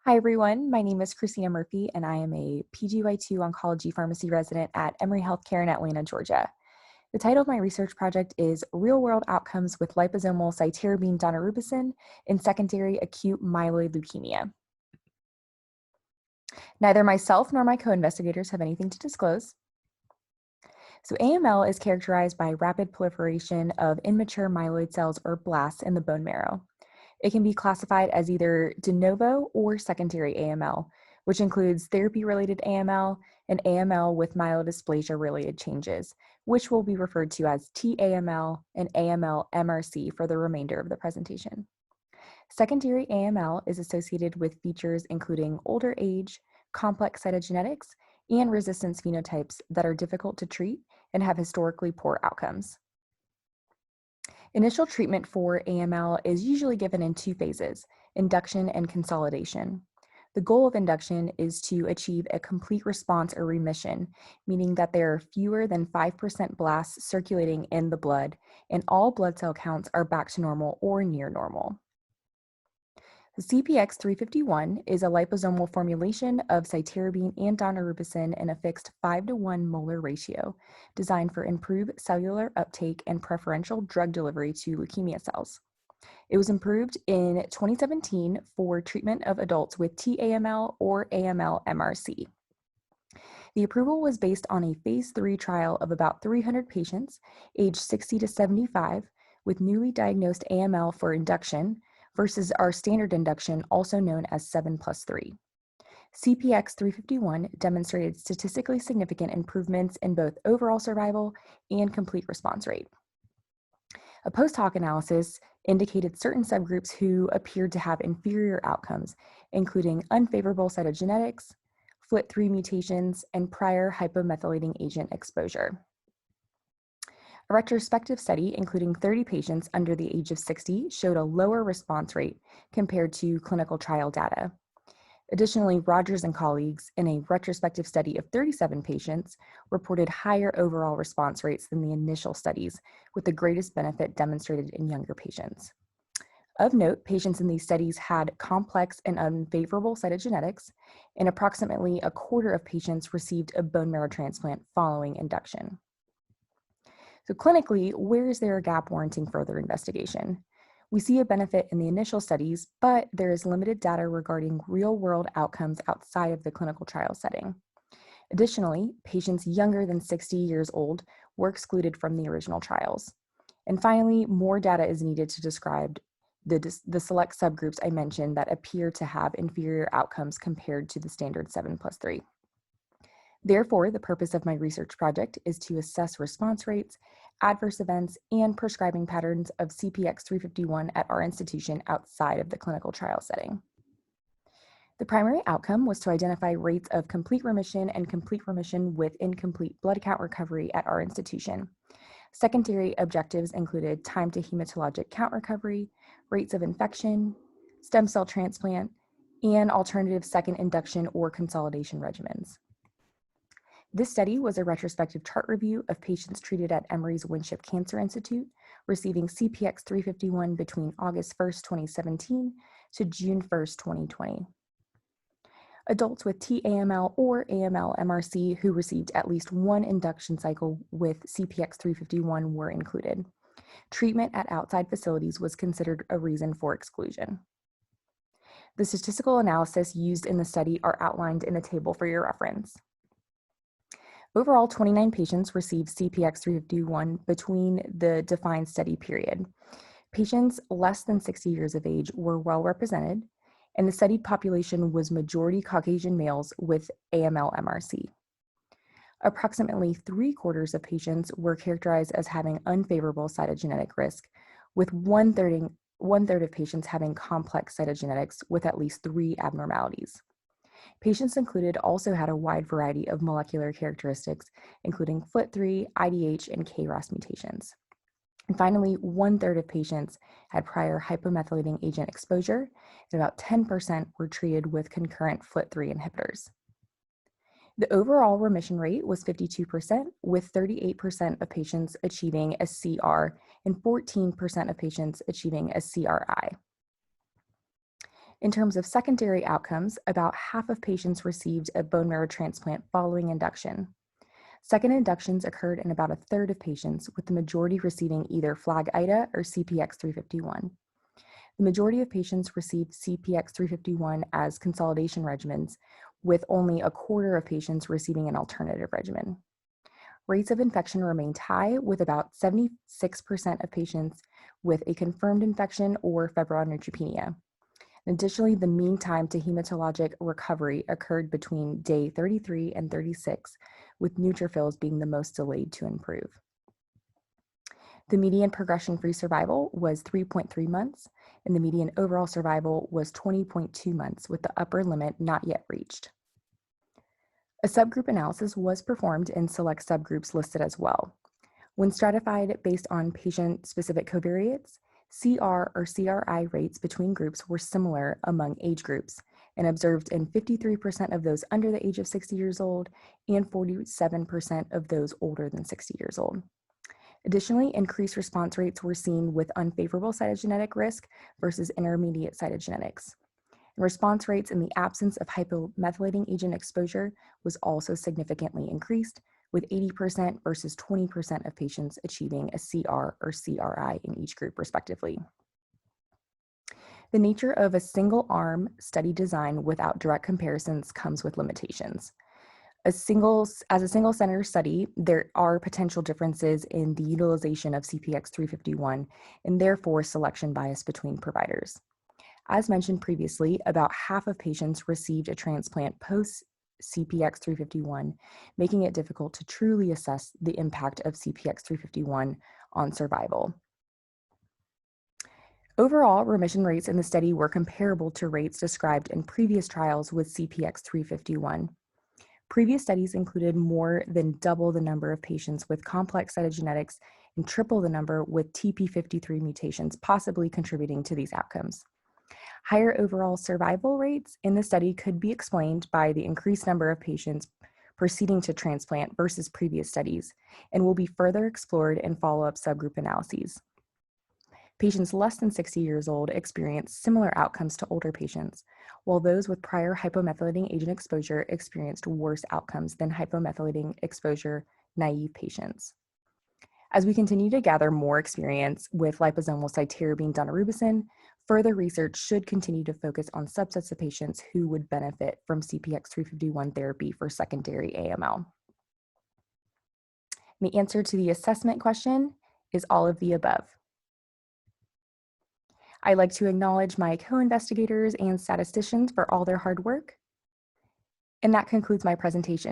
Hi, everyone. My name is Christina Murphy, and I am a PGY2 oncology pharmacy resident at Emory Healthcare in Atlanta, Georgia. The title of my research project is Real-World Outcomes with Liposomal Cytarabine-Daunorubicin in Secondary Acute Myeloid Leukemia. Neither myself nor my co-investigators have anything to disclose. So AML is characterized by rapid proliferation of immature myeloid cells or blasts in the bone marrow. It can be classified as either de novo or secondary AML, which includes therapy-related AML and AML with myelodysplasia-related changes, which will be referred to as TAML and AML-MRC for the remainder of the presentation. Secondary AML is associated with features including older age, complex cytogenetics, and resistance phenotypes that are difficult to treat and have historically poor outcomes. Initial treatment for AML is usually given in two phases, induction and consolidation. The goal of induction is to achieve a complete response or remission, meaning that there are fewer than 5% blasts circulating in the blood, and all blood cell counts are back to normal or near normal. The CPX-351 is a liposomal formulation of cytarabine and daunorubicin in a fixed 5:1 molar ratio, designed for improved cellular uptake and preferential drug delivery to leukemia cells. It was approved in 2017 for treatment of adults with TAML or AML-MRC. The approval was based on a phase 3 trial of about 300 patients aged 60 to 75 with newly diagnosed AML for induction versus our standard induction, also known as 7+3. CPX-351 demonstrated statistically significant improvements in both overall survival and complete response rate. A post-hoc analysis indicated certain subgroups who appeared to have inferior outcomes, including unfavorable cytogenetics, FLT3 mutations, and prior hypomethylating agent exposure. A retrospective study, including 30 patients under the age of 60, showed a lower response rate compared to clinical trial data. Additionally, Rogers and colleagues, in a retrospective study of 37 patients, reported higher overall response rates than the initial studies, with the greatest benefit demonstrated in younger patients. Of note, patients in these studies had complex and unfavorable cytogenetics, and approximately a quarter of patients received a bone marrow transplant following induction. So clinically, where is there a gap warranting further investigation? We see a benefit in the initial studies, but there is limited data regarding real-world outcomes outside of the clinical trial setting. Additionally, patients younger than 60 years old were excluded from the original trials. And finally, more data is needed to describe the select subgroups I mentioned that appear to have inferior outcomes compared to the standard 7+3. Therefore, the purpose of my research project is to assess response rates, adverse events, and prescribing patterns of CPX-351 at our institution outside of the clinical trial setting. The primary outcome was to identify rates of complete remission and complete remission with incomplete blood count recovery at our institution. Secondary objectives included time to hematologic count recovery, rates of infection, stem cell transplant, and alternative second induction or consolidation regimens. This study was a retrospective chart review of patients treated at Emory's Winship Cancer Institute, receiving CPX-351 between August 1st, 2017 to June 1st, 2020. Adults with TAML or AML-MRC who received at least one induction cycle with CPX-351 were included. Treatment at outside facilities was considered a reason for exclusion. The statistical analysis used in the study are outlined in the table for your reference. Overall, 29 patients received CPX-351 between the defined study period. Patients less than 60 years of age were well represented, and the studied population was majority Caucasian males with AML-MRC. Approximately 3/4 of patients were characterized as having unfavorable cytogenetic risk, with one-third of patients having complex cytogenetics with at least 3 abnormalities. Patients included also had a wide variety of molecular characteristics, including FLT3, IDH, and KRAS mutations. And finally, 1/3 of patients had prior hypomethylating agent exposure, and about 10% were treated with concurrent FLT3 inhibitors. The overall remission rate was 52%, with 38% of patients achieving a CR and 14% of patients achieving a CRI. In terms of secondary outcomes, about half of patients received a bone marrow transplant following induction. Second inductions occurred in about a third of patients, with the majority receiving either FLAG-IDA or CPX-351. The majority of patients received CPX-351 as consolidation regimens, with only a quarter of patients receiving an alternative regimen. Rates of infection remained high, with about 76% of patients with a confirmed infection or febrile neutropenia. Additionally, the mean time to hematologic recovery occurred between day 33 and 36, with neutrophils being the most delayed to improve. The median progression-free survival was 3.3 months, and the median overall survival was 20.2 months, with the upper limit not yet reached. A subgroup analysis was performed in select subgroups listed as well. When stratified based on patient-specific covariates, CR or CRI rates between groups were similar among age groups and observed in 53% of those under the age of 60 years old and 47% of those older than 60 years old. Additionally, increased response rates were seen with unfavorable cytogenetic risk versus intermediate cytogenetics. Response rates in the absence of hypomethylating agent exposure was also significantly increased, with 80% versus 20% of patients achieving a CR or CRI in each group, respectively. The nature of a single-arm study design without direct comparisons comes with limitations. As a single-center study, there are potential differences in the utilization of CPX-351 and therefore selection bias between providers. As mentioned previously, about half of patients received a transplant post-CPX-351, making it difficult to truly assess the impact of CPX-351 on survival. Overall, remission rates in the study were comparable to rates described in previous trials with CPX-351. Previous studies included more than double the number of patients with complex cytogenetics and triple the number with TP53 mutations, possibly contributing to these outcomes. Higher overall survival rates in the study could be explained by the increased number of patients proceeding to transplant versus previous studies and will be further explored in follow-up subgroup analyses. Patients less than 60 years old experienced similar outcomes to older patients, while those with prior hypomethylating agent exposure experienced worse outcomes than hypomethylating exposure naive patients. As we continue to gather more experience with liposomal Cytarabine-Daunorubicin, further research should continue to focus on subsets of patients who would benefit from CPX-351 therapy for secondary AML. The answer to the assessment question is all of the above. I'd like to acknowledge my co-investigators and statisticians for all their hard work. And that concludes my presentation.